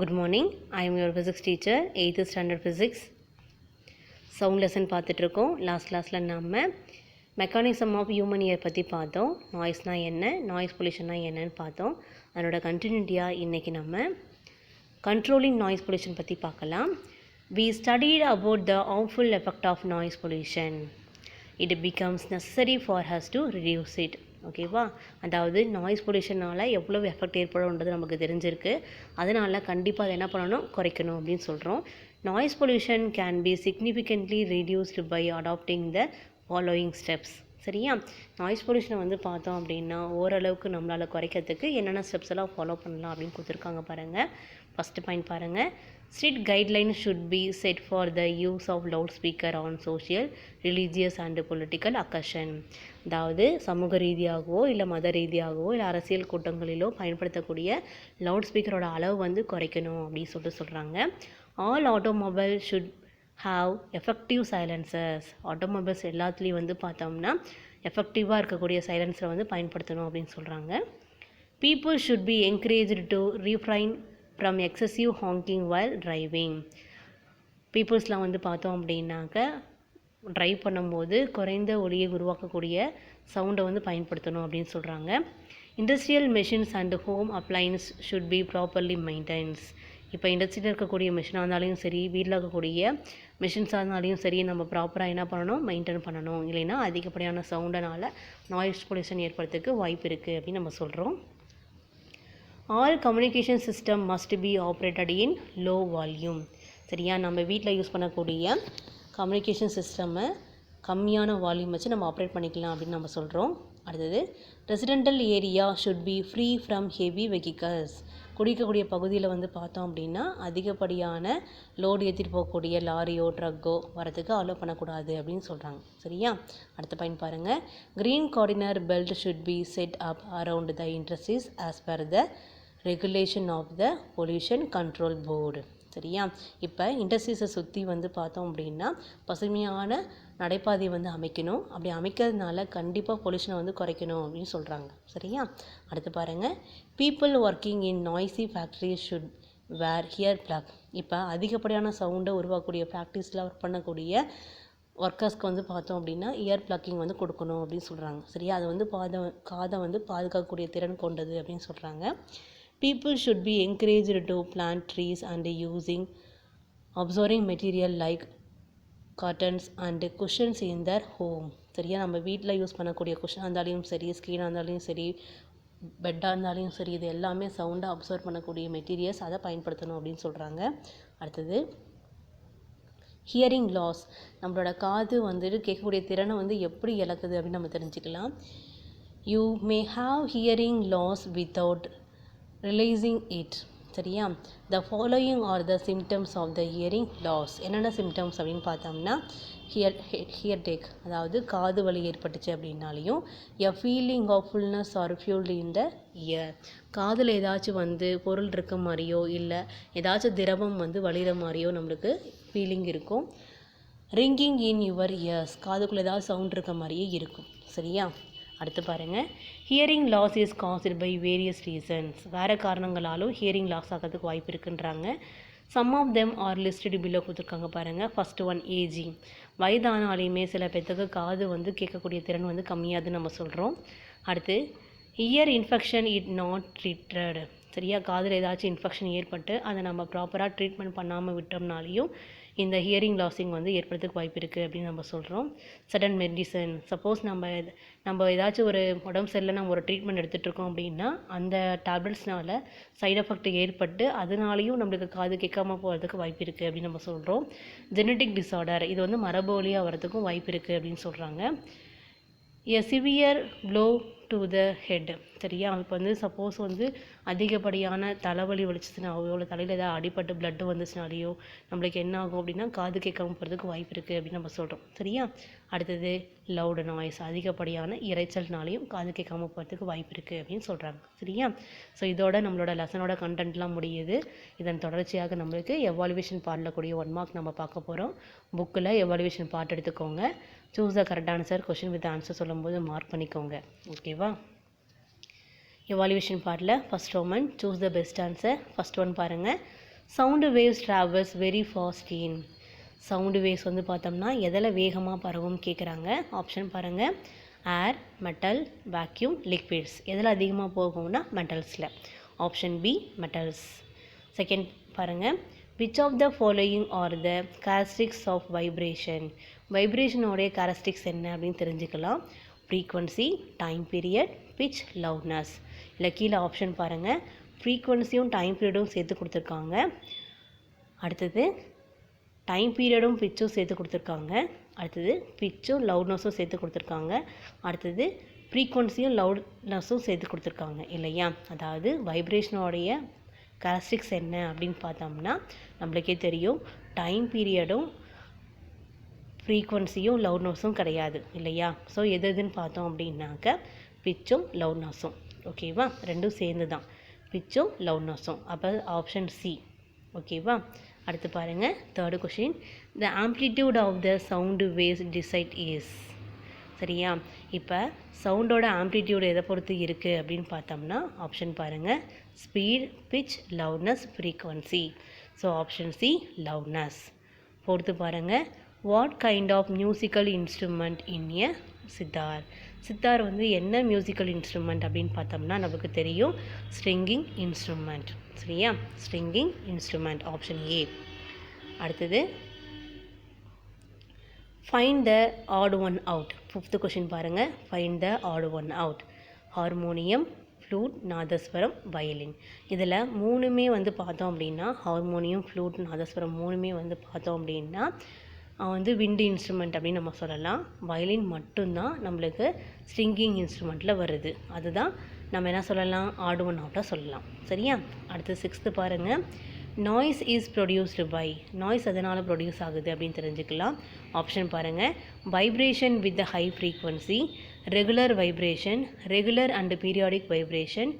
Good morning. I am your physics teacher, 8th standard physics. Sound lesson பார்த்துட்ருக்கோம். Last கிளாஸில் நம்ம mechanism of human year பற்றி பார்த்தோம். நாய்ஸ்னால் என்ன, நாய்ஸ் பொல்யூஷன்னா என்னன்னு பார்த்தோம். அதனோட கண்டினியூட்டியாக இன்றைக்கி நம்ம கண்ட்ரோலிங் நாய்ஸ் பொல்யூஷன் பற்றி பார்க்கலாம். We studied about the harmful effect of noise pollution. It becomes necessary for us to reduce it. ஓகேவா, அதாவது நாய்ஸ் பொல்யூஷனால் எவ்வளோ எஃபெக்ட் ஏற்படும்ன்றது நமக்கு தெரிஞ்சிருக்கு. அதனால் கண்டிப்பாக அதை என்ன பண்ணணும், குறைக்கணும் அப்படின்னு சொல்கிறோம். Noise pollution can be significantly reduced by adopting the following steps. சரியா, நாய்ஸ் பொல்யூஷனை வந்து பார்த்தோம் அப்படின்னா ஓரளவுக்கு நம்மளால் குறைக்கிறதுக்கு என்னென்ன ஸ்டெப்ஸ் எல்லாம் ஃபாலோ பண்ணலாம் அப்படின்னு கொடுத்துருக்காங்க பாருங்கள். ஃபஸ்ட்டு பாயிண்ட் பாருங்கள். Strict guidelines should be set for the use of loudspeaker on social, religious and political occasion. அதாவது சமூக ரீதியாகவோ இல்லை மத ரீதியாகவோ இல்லை அரசியல் கூட்டங்களிலோ பயன்படுத்தக்கூடிய லவுட் ஸ்பீக்கரோட அளவு வந்து குறைக்கணும் அப்படின்னு சொல்கிறாங்க. All automobile should have effective silencers. Automobiles எல்லாத்துலேயும் வந்து பார்த்தோம்னா எஃபெக்டிவாக இருக்கக்கூடிய சைலன்சரை வந்து பயன்படுத்தணும் அப்படின்னு சொல்கிறாங்க. People should be encouraged to refrain from excessive honking while driving. பீப்புள்ஸ்லாம் வந்து பார்த்தோம் அப்படின்னாக்க ட்ரைவ் பண்ணும்போது குறைந்த ஒலியை உருவாக்கக்கூடிய சவுண்டை வந்து பயன்படுத்தணும் அப்படின்னு சொல்கிறாங்க. Industrial machines and home appliances should be properly maintenance. இப்போ இண்டஸ்ட்ரியில் இருக்கக்கூடிய மிஷினாக இருந்தாலும் சரி, வீட்டில் இருக்கக்கூடிய மிஷின்ஸாக இருந்தாலும் சரி, நம்ம ப்ராப்பராக என்ன பண்ணணும், மெயின்டைன் பண்ணணும். இல்லைன்னா அதிகப்படியான சவுண்டனால் நாய்ஸ் பொல்யூஷன் ஏற்படுறதுக்கு வாய்ப்பு இருக்குது அப்படின்னு நம்ம சொல்கிறோம். All communication system must be operated in low volume. சரியா, நம்ம வீட்டில் யூஸ் பண்ணக்கூடிய கம்யூனிகேஷன் சிஸ்டம்மை கம்மியான வால்யூம் வச்சு நம்ம ஆப்ரேட் பண்ணிக்கலாம் அப்படின்னு நம்ம சொல்கிறோம். அடுத்தது, residential area should be free from heavy vehicles. குடிக்கக்கூடிய பகுதியில் வந்து பார்த்தோம் அப்படின்னா அதிகப்படியான லோடு ஏற்றிட்டு போகக்கூடிய லாரியோ ட்ரக்கோ வரதுக்கு அலோவ் பண்ணக்கூடாது அப்படின்னு சொல்கிறாங்க. சரியா, அடுத்த பாயிண்ட் பாருங்கள். Green gardener belt should be set up around the industries as per the regulation of the pollution control board. சரியா, இப்போ இண்டஸ்ட்ரீஸை சுற்றி வந்து பார்த்தோம் அப்படின்னா பசுமையான நடைபாதை வந்து அமைக்கணும். அப்படி அமைக்கிறதுனால கண்டிப்பாக பொல்யூஷனை வந்து குறைக்கணும் அப்படின்னு சொல்கிறாங்க. சரியா, அடுத்து பாருங்கள். People working in noisy factories should where here plug. இப்போ அதிகப்படியான சவுண்டை உருவாக்கக்கூடிய ஃபேக்ட்ரிஸில் ஒர்க் பண்ணக்கூடிய ஒர்க்கர்ஸ்க்கு வந்து பார்த்தோம் அப்படின்னா இயர் பிளக்கிங் வந்து கொடுக்கணும் அப்படின்னு சொல்கிறாங்க. சரியா, அது வந்து காதை வந்து பாதுகாக்கக்கூடிய திறன் கொண்டது அப்படின்னு சொல்கிறாங்க. People should be encouraged to plant trees and using absorbing material like curtains and cushions in their home. சரியா, நம்ம வீட்டில் யூஸ் பண்ணக்கூடிய குஷனாக இருந்தாலும் சரி, ஸ்க்ரீனாக இருந்தாலும் சரி, பெட்டாக இருந்தாலும் சரி, இது எல்லாமே சவுண்டை அப்சர்வ் பண்ணக்கூடிய மெட்டீரியல்ஸ், அதை பயன்படுத்தணும் அப்படின்னு சொல்கிறாங்க. அடுத்தது, ஹியரிங் லாஸ். நம்மளோட காது வந்துட்டு கேட்கக்கூடிய திறனை வந்து எப்படி இழக்குது அப்படின்னு நம்ம தெரிஞ்சுக்கலாம். You may have hearing loss without realising it. சரியா, the following are the symptoms of the hearing loss. என்னென்ன சிம்டம்ஸ் அப்படின்னு பார்த்தோம்னா ஹியர் டேக், அதாவது காது வலி ஏற்பட்டுச்சு அப்படின்னாலையும், a feeling of fullness or filled in the ear. காதில் ஏதாச்சும் வந்து பொருள் இருக்க மாதிரியோ இல்லை ஏதாச்சும் திரவம் வந்து வலிகிற மாதிரியோ நம்மளுக்கு ஃபீலிங் இருக்கும். ரிங்கிங் இன் யுவர் இயர்ஸ், காதுக்குள்ளே ஏதாவது சவுண்ட் இருக்க மாதிரியே இருக்கும். சரியா, அடுத்து பாருங்கள். Hearing loss is caused by various reasons. வேறு காரணங்களாலும் ஹியரிங் லாஸ் ஆகிறதுக்கு வாய்ப்பு இருக்குன்றாங்க. Some of them are listed below கொடுத்துருக்காங்க பாருங்கள். First one, ageing. வயதானாலையுமே சில பேர்த்துக்கு காது வந்து கேட்கக்கூடிய திறன் வந்து கம்மியாதுன்னு நம்ம சொல்கிறோம். அடுத்து, year infection it not treated. சரியா, காதில் ஏதாச்சும் இன்ஃபெக்ஷன் ஏற்பட்டு அதை நம்ம ப்ராப்பராக ட்ரீட்மெண்ட் பண்ணாமல் விட்டோம்னாலையும் இந்த ஹியரிங் லாஸிங் வந்து ஏற்படுறதுக்கு வாய்ப்பு இருக்குது அப்படின்னு நம்ம சொல்கிறோம். சடன் மெடிசன், சப்போஸ் நம்ம ஏதாச்சும் ஒரு உடம்பு சரியில்லை, நம்ம ஒரு ட்ரீட்மெண்ட் எடுத்துகிட்ருக்கோம் அப்படின்னா அந்த டேப்லெட்ஸ்னால சைட் எஃபெக்ட் ஏற்பட்டு அதனாலையும் நம்மளுக்கு காது கேட்காம போகிறதுக்கு வாய்ப்பு இருக்குது அப்படின்னு நம்ம சொல்கிறோம். ஜெனட்டிக் டிஸார்டர், இது வந்து மரபு வழியாக வரதுக்கும் வாய்ப்பு இருக்குது அப்படின்னு சொல்கிறாங்க. எ severe flow to the head. சரியா, இப்போ வந்து சப்போஸ் வந்து அதிகப்படியான தலைவலி வலிச்சுனாலையோ இல்லை தலையில் ஏதாவது அடிபட்டு பிளட்டு வந்துச்சுனாலையோ நம்மளுக்கு என்ன ஆகும் அப்படின்னா காது கேட்காம போகிறதுக்கு வாய்ப்பு இருக்குது அப்படின்னு நம்ம சொல்கிறோம். சரியா, அடுத்தது லவுடு நாய்ஸ், அதிகப்படியான இறைச்சல்னாலையும் காது கேட்காம போகிறதுக்கு வாய்ப்பு இருக்குது அப்படின்னு சொல்கிறாங்க. சரியா, ஸோ இதோட நம்மளோட லெசனோட கண்டென்ட்லாம் முடியுது. இதன் தொடர்ச்சியாக நம்மளுக்கு எவாலுவேஷன் பார்ட்டில் கூடிய 1 மார்க் நம்ம பார்க்க போகிறோம். புக்கில் எவாலுவேஷன் பார்ட் எடுத்துக்கோங்க. Choose the correct answer, question with answer சொல்லும்போது மார்க் பண்ணிக்கோங்க. ஓகேவா, எவாலுவேஷன் பார்ட்டில் first roman choose the best answer. First one பாருங்கள். Sound waves travels very fast in. Sound waves வந்து பார்த்தோம்னா எதில் வேகமாக பரவும் கேட்குறாங்க. ஆப்ஷன் பாருங்கள். Air, metal, vacuum, liquids. எதில் அதிகமாக போகும்னா மெட்டல்ஸில். Option B metals. செகண்ட் பாருங்கள். Which of the following are the characteristics of vibration. வைப்ரேஷனோடைய கேரக்டரிஸ்டிக்ஸ் என்ன அப்படின்னு தெரிஞ்சுக்கலாம். Frequency, time period, pitch, loudness. இல்லை கீழே ஆப்ஷன் பாருங்கள். ஃப்ரீக்வன்சியும் டைம் பீரியடும் சேர்த்து கொடுத்துருக்காங்க. அடுத்தது டைம் பீரியடும் பிச்சும் சேர்த்து கொடுத்துருக்காங்க. அடுத்தது பிச்சும் லவுட்னஸும் சேர்த்து கொடுத்துருக்காங்க. அடுத்தது ஃப்ரீக்வன்சியும் லவுட்னஸும் சேர்த்து கொடுத்துருக்காங்க இல்லையா. அதாவது வைப்ரேஷனோடைய கேரக்டரிஸ்டிக்ஸ் என்ன அப்படின்னு பார்த்தோம்னா நம்மளுக்கே தெரியும். டைம் பீரியடும் ஃப்ரீக்வன்சியும் லவுட்னஸும் கிடையாது இல்லையா. ஸோ எதுன்னு பார்த்தோம் அப்படின்னாக்க பிச்சும் லவுட்னஸும். ஓகேவா, ரெண்டும் சேர்ந்து தான் பிச்சும் லவுட்னஸும். அப்போ ஆப்ஷன் சி. ஓகேவா. அடுத்து பாருங்கள். Third question. The amplitude of the sound waves decide is. சரியா. இப்போ சவுண்டோட ஆம்ப்ளிடியூட் எதை பொறுத்து இருக்குது அப்படின்னு பார்த்தோம்னா ஆப்ஷன் பாருங்கள். Speed, pitch, loudness, frequency. So option C loudness. பொறுத்து பாருங்கள். What kind of musical instrument in a sitar. Sitar வந்து என்ன மியூசிக்கல் இன்ஸ்ட்ருமெண்ட் அப்படின்னு பார்த்தோம்னா நமக்கு தெரியும். Stringing instrument. சரியா, ஸ்ட்ரிங்கிங் இன்ஸ்ட்ருமெண்ட். Option A. அடுத்தது find the odd one out. Fifth question பாருங்கள். Find the odd one out. Harmonium, flute, nadaswaram, violin. இதில் மூணுமே வந்து பார்த்தோம் அப்படின்னா ஹார்மோனியம், ஃப்ளூட், நாதஸ்வரம் மூணுமே வந்து பார்த்தோம் அப்படின்னா வந்து விண்டு இன்ஸ்ட்ருமெண்ட் அப்படின்னு நம்ம சொல்லலாம். வயலின் மட்டும்தான் நம்மளுக்கு ஸ்ட்ரிங்கிங் இன்ஸ்ட்ருமெண்ட்டில் வருது. அதுதான் நம்ம என்ன சொல்லலாம், ஆட் ஒன் அவுட்டாக சொல்லலாம். சரியா. அடுத்து சிக்ஸ்த்து பாருங்கள். Noise is produced by. Noise அதனால் ப்ரொடியூஸ் ஆகுது அப்படின்னு தெரிஞ்சுக்கலாம். ஆப்ஷன் பாருங்கள். Vibration with the high frequency, regular vibration, regular and periodic vibration.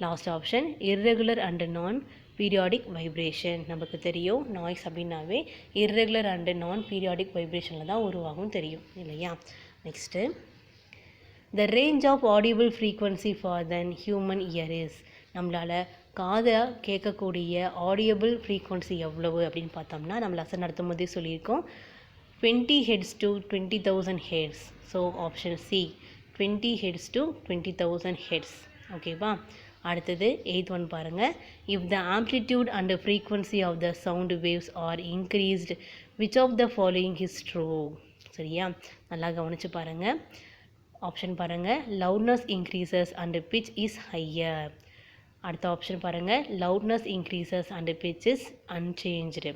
Last option irregular and non periodic vibration. நமக்கு தெரியும் நாய்ஸ் அப்படின்னாவே இர்ரெகுலர் அண்டு நான் பீரியாடிக் வைப்ரேஷனில் தான் உருவாகும் தெரியும் இல்லையா. Next the range of audible frequency for then human ear is. நம்மளால் காதை கேட்கக்கூடிய ஆடியபிள் ஃப்ரீக்வன்சி எவ்வளவு அப்படின்னு பார்த்தோம்னா நம்ம லெசன் நடத்தும் போதே சொல்லியிருக்கோம். 20 Hz to 20,000 Hz. So option C 20 Hz to 20,000 Hz. ஓகேவா. அடுத்தது எய்த் ஒன் பாருங்கள். If the amplitude and frequency of the sound waves are increased which of the following is true. சரியா, நல்லா கவனித்து பாருங்கள். ஆப்ஷன் பாருங்கள். Loudness increases and pitch is higher. அடுத்த option பாருங்கள். Loudness increases and pitch is unchanged.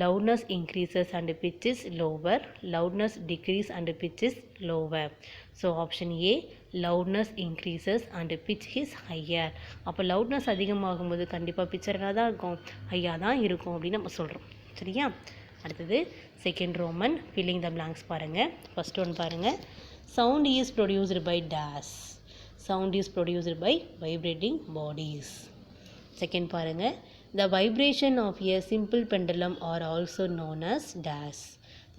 Loudness increases and pitch is lower. Loudness decrease and pitch is lower. So option A loudness increases and pitch is higher. அப்போ loudness அதிகமாகும்போது கண்டிப்பாக பிச்சராக தான் இருக்கும், ஹையாக தான் இருக்கும் அப்படின்னு நம்ம சொல்கிறோம். சரியா. அடுத்தது second Roman filling the blanks பாருங்கள். ஃபர்ஸ்ட் ஒன் பாருங்கள். Sound is produced by dash. Sound is produced by vibrating bodies. Second பாருங்க. The vibration of a simple pendulum are also known as dash.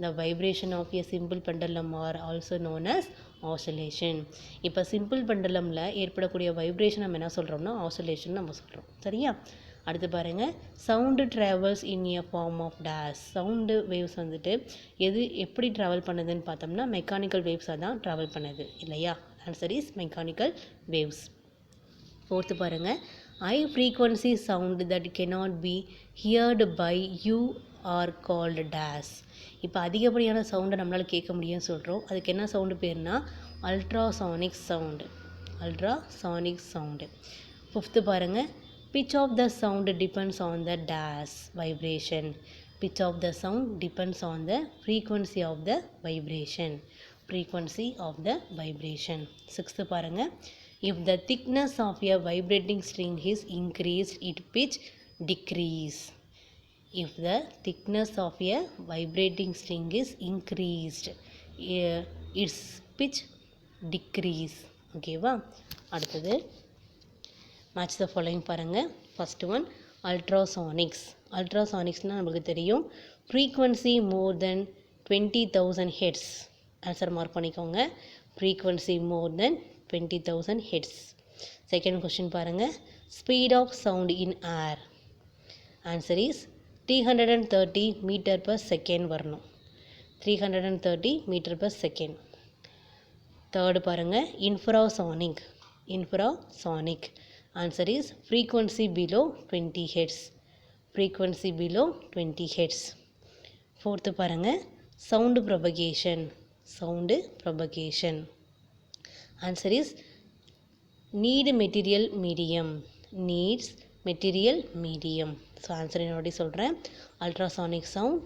The vibration of a simple pendulum are also known as oscillation. இப்போ simple பெண்டலமில் ஏற்படக்கூடிய vibration நம்ம என்ன சொல்கிறோம்னா ஆசோலேஷன் நம்ம சொல்கிறோம். சரியா. அடுத்து பாருங்கள். Sound travels in a form of dash. Sound waves வந்துட்டு எப்படி ட்ராவல் பண்ணுதுன்னு பார்த்தோம்னா மெக்கானிக்கல் வேவ்ஸாக தான் ட்ராவல் பண்ணுது இல்லையா. Answer is mechanical waves. Fourth பாருங்கள். High frequency sound that cannot be heard by you are called dash. இப்போ அதிகப்படியான சவுண்டை நம்மளால் கேட்க முடியும்னு சொல்கிறோம். அதுக்கு என்ன சவுண்டு பேர்னா ultrasonic sound. Ultrasonic sound. Fifth பாருங்கள். pitch of the sound depends on the dash vibration. Pitch of the sound depends on the frequency of the vibration. Frequency of the vibration. Sixth பாருங்க. If the thickness of a vibrating string is increased, its pitch decrease. If the thickness of a vibrating string is increased, its pitch decrease. ஓகேவா. அடுத்தது match the following பாருங்கள். First one ultrasonics. அல்ட்ராசானிக்ஸ்னால் நமக்கு தெரியும் frequency more then 20,000 Hz. Answer mark பண்ணிக்கோங்க. Frequency more then 20,000 Hz. Second question பாருங்கள். Speed of sound in air. Answer is 330 metre per second வரணும். 330 metre per second. Third பாருங்கள், infrasonic. Infrasonic answer is frequency below 20 hertz. Frequency below 20 hertz. Fourth பாருங்கள், sound propagation. Sound propagation answer is need material medium. Needs material medium. So answer என்னோட சொல்கிறேன். Ultrasonic sound,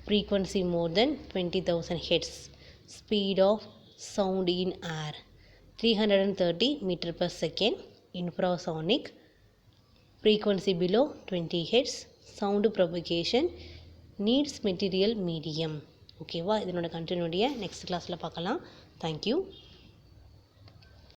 frequency more than 20,000 hertz, speed of sound in air 330 meter per second, infrasonic, frequency below 20 hertz, sound propagation, needs material medium. ஓகேவா, இதனோட கண்டினியூட்டியை next கிளாஸில் பார்க்கலாம். Thank you.